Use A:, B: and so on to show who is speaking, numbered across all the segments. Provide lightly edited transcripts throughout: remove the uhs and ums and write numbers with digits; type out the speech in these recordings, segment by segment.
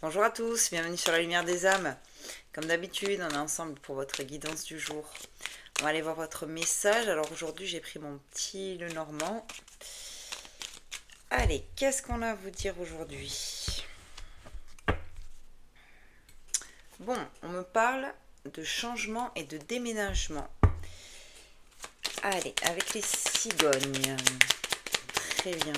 A: Bonjour à tous, bienvenue sur la lumière des âmes. Comme d'habitude, on est ensemble pour votre guidance du jour. On va aller voir votre message. Alors aujourd'hui, j'ai pris mon petit Lenormand. Allez, qu'est-ce qu'on a à vous dire aujourd'hui? Bon, on me parle de changement et de déménagement. Allez, avec les cigognes. Très bien.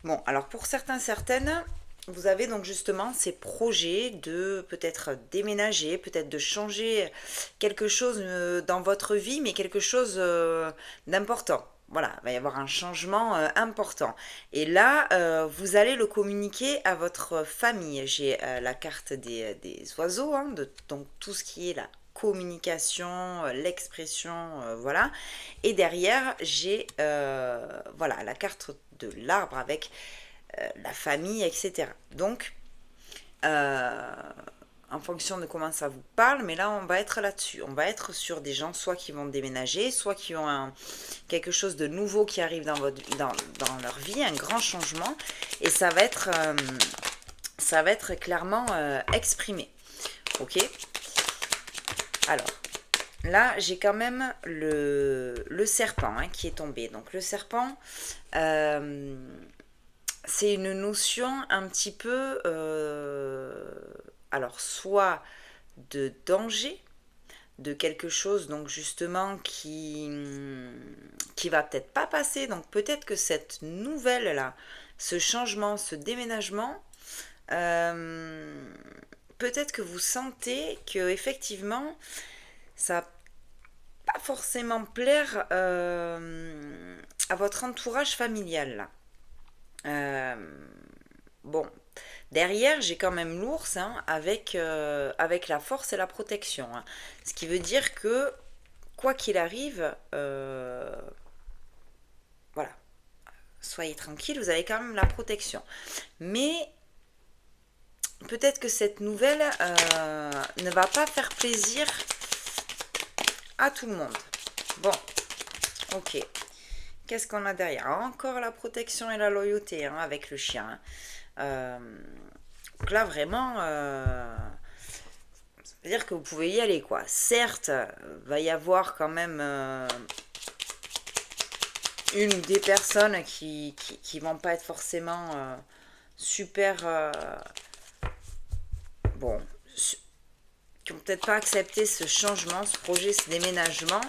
A: Bon, alors pour certains, certaines, vous avez donc justement ces projets de peut-être déménager, peut-être de changer quelque chose dans votre vie, mais quelque chose d'important. Voilà, il va y avoir un changement important. Et là, vous allez le communiquer à votre famille. J'ai la carte des oiseaux, hein, donc tout ce qui est la communication, l'expression, voilà. Et derrière, j'ai voilà, la carte de l'arbre avec la famille, etc. Donc, euh, en fonction de comment ça vous parle, mais là, on va être là-dessus. On va être sur des gens soit qui vont déménager, soit qui ont quelque chose de nouveau qui arrive dans leur vie, un grand changement, et ça va être clairement exprimé. Ok. Alors, là, j'ai quand même le serpent hein, qui est tombé. Donc, le serpent, c'est une notion un petit peu, alors, soit de danger, de quelque chose, donc justement, qui va peut-être pas passer. Donc, peut-être que cette nouvelle-là, ce changement, ce déménagement, euh, peut-être que vous sentez que effectivement ça va pas forcément plaire à votre entourage familial là. Euh, bon, derrière j'ai quand même l'ours hein, avec la force et la protection. Hein. Ce qui veut dire que quoi qu'il arrive, voilà, soyez tranquille, vous avez quand même la protection. Mais peut-être que cette nouvelle ne va pas faire plaisir à tout le monde. Bon, ok. Qu'est-ce qu'on a derrière? Encore la protection et la loyauté hein, avec le chien. Hein. Donc là, vraiment, ça veut dire que vous pouvez y aller, quoi. Certes, va y avoir quand même une ou des personnes qui vont pas être forcément super... bon, qui vont peut-être pas accepter ce changement, ce projet, ce déménagement.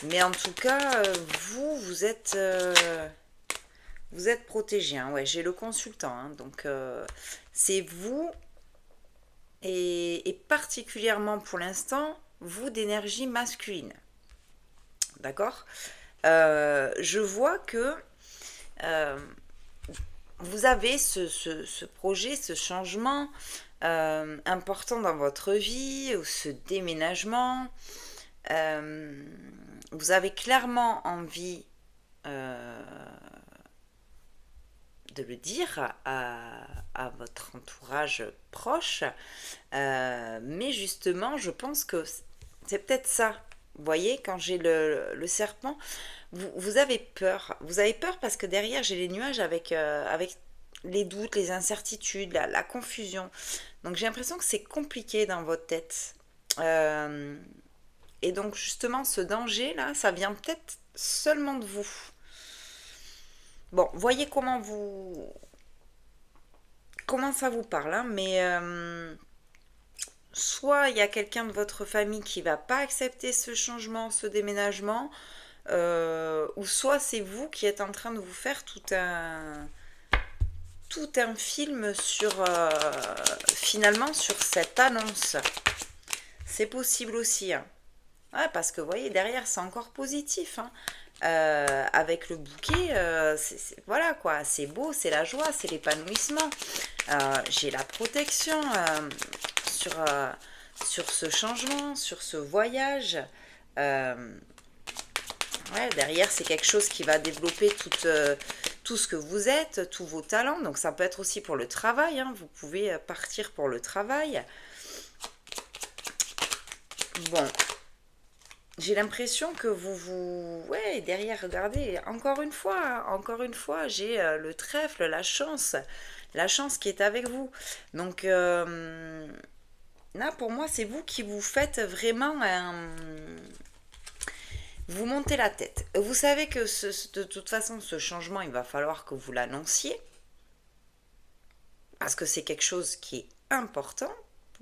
A: Mais en tout cas, vous êtes protégé. Hein. Ouais, j'ai le consultant. Hein. Donc, c'est vous et particulièrement pour l'instant, vous d'énergie masculine. D'accord. Je vois que euh, vous avez ce projet, ce changement important dans votre vie, ou ce déménagement. Euh, vous avez clairement envie de le dire à votre entourage proche, mais justement, je pense que c'est peut-être ça. Vous voyez, quand j'ai le serpent, vous avez peur. Vous avez peur parce que derrière, j'ai les nuages avec les doutes, les incertitudes, la confusion. Donc j'ai l'impression que c'est compliqué dans votre tête. Euh, et donc justement, ce danger-là, ça vient peut-être seulement de vous. Bon, voyez comment ça vous parle, hein, mais soit il y a quelqu'un de votre famille qui va pas accepter ce changement, ce déménagement, ou soit c'est vous qui êtes en train de vous faire tout un film sur finalement sur cette annonce. C'est possible aussi. Hein. Ouais, parce que vous voyez, derrière, c'est encore positif. Hein. Avec le bouquet, voilà quoi, c'est beau, c'est la joie, c'est l'épanouissement. J'ai la protection sur, sur ce changement, sur ce voyage. Euh, ouais, derrière, c'est quelque chose qui va développer tout ce que vous êtes, tous vos talents. Donc ça peut être aussi pour le travail. Hein. Vous pouvez partir pour le travail. Bon, j'ai l'impression que ouais, derrière, regardez, encore une fois, j'ai le trèfle, la chance qui est avec vous. Donc là, pour moi, c'est vous qui vous faites vraiment vous montez la tête. Vous savez que de toute façon, ce changement, il va falloir que vous l'annonciez, parce que c'est quelque chose qui est important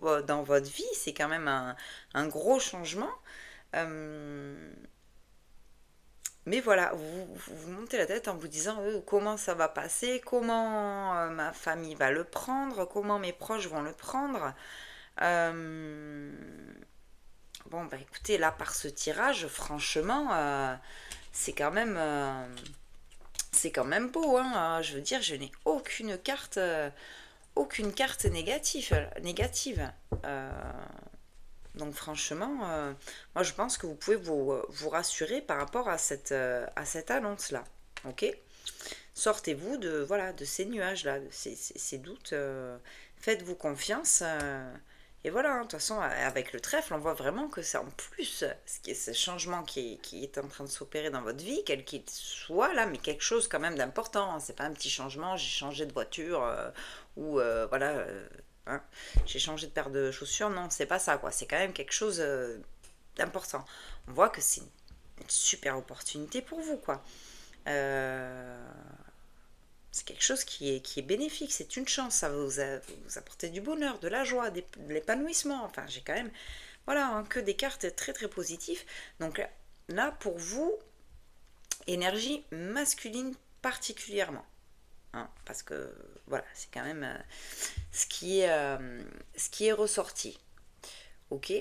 A: dans votre vie, c'est quand même un gros changement. Euh, mais voilà, vous montez la tête en vous disant comment ça va passer, comment ma famille va le prendre, comment mes proches vont le prendre. Euh, bon, bah écoutez, là, par ce tirage, franchement, c'est quand même beau. Hein. Je veux dire, je n'ai aucune carte négative. Euh, donc franchement, moi je pense que vous pouvez vous rassurer par rapport à cette annonce-là. Ok. Sortez-vous de, voilà, de ces nuages-là, de ces doutes. Faites-vous confiance. Et voilà, hein, de toute façon, avec le trèfle, on voit vraiment que c'est en plus ce changement qui est en train de s'opérer dans votre vie, quel qu'il soit là, mais quelque chose quand même d'important. Hein. C'est pas un petit changement, j'ai changé de voiture ou voilà, hein, j'ai changé de paire de chaussures. Non, c'est pas ça, quoi. C'est quand même quelque chose d'important. On voit que c'est une super opportunité pour vous, quoi. Euh, c'est quelque chose qui est bénéfique, c'est une chance, ça va vous apporter du bonheur, de la joie, de l'épanouissement. Enfin, j'ai quand même, voilà, hein, que des cartes très très positives. Donc là, pour vous, énergie masculine particulièrement. Hein, parce que voilà, c'est quand même ce qui est ressorti. Ok.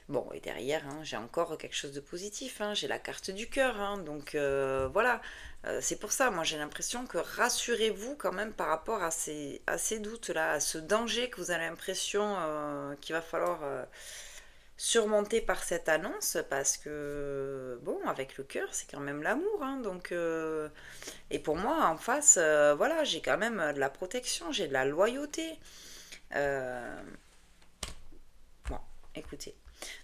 A: Bon, et derrière, hein, j'ai encore quelque chose de positif. Hein, j'ai la carte du cœur. Hein, donc voilà. C'est pour ça, moi j'ai l'impression que rassurez-vous quand même par rapport à ces doutes-là, à ce danger que vous avez l'impression qu'il va falloir surmonter par cette annonce. Parce que, bon, avec le cœur, c'est quand même l'amour. Hein, donc, et pour moi, en face, voilà, j'ai quand même de la protection, j'ai de la loyauté. Euh, bon, écoutez.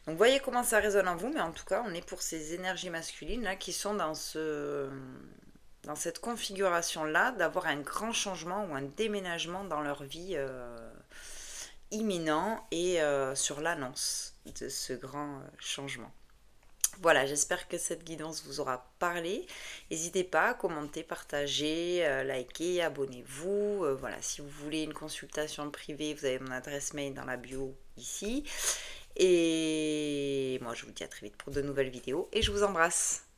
A: Donc voyez comment ça résonne en vous, mais en tout cas, on est pour ces énergies masculines là qui sont dans cette configuration là d'avoir un grand changement ou un déménagement dans leur vie imminent et sur l'annonce de ce grand changement. Voilà, j'espère que cette guidance vous aura parlé. N'hésitez pas à commenter, partager, liker, abonnez-vous. Voilà, si vous voulez une consultation privée, vous avez mon adresse mail dans la bio ici. Et moi, je vous dis à très vite pour de nouvelles vidéos et je vous embrasse.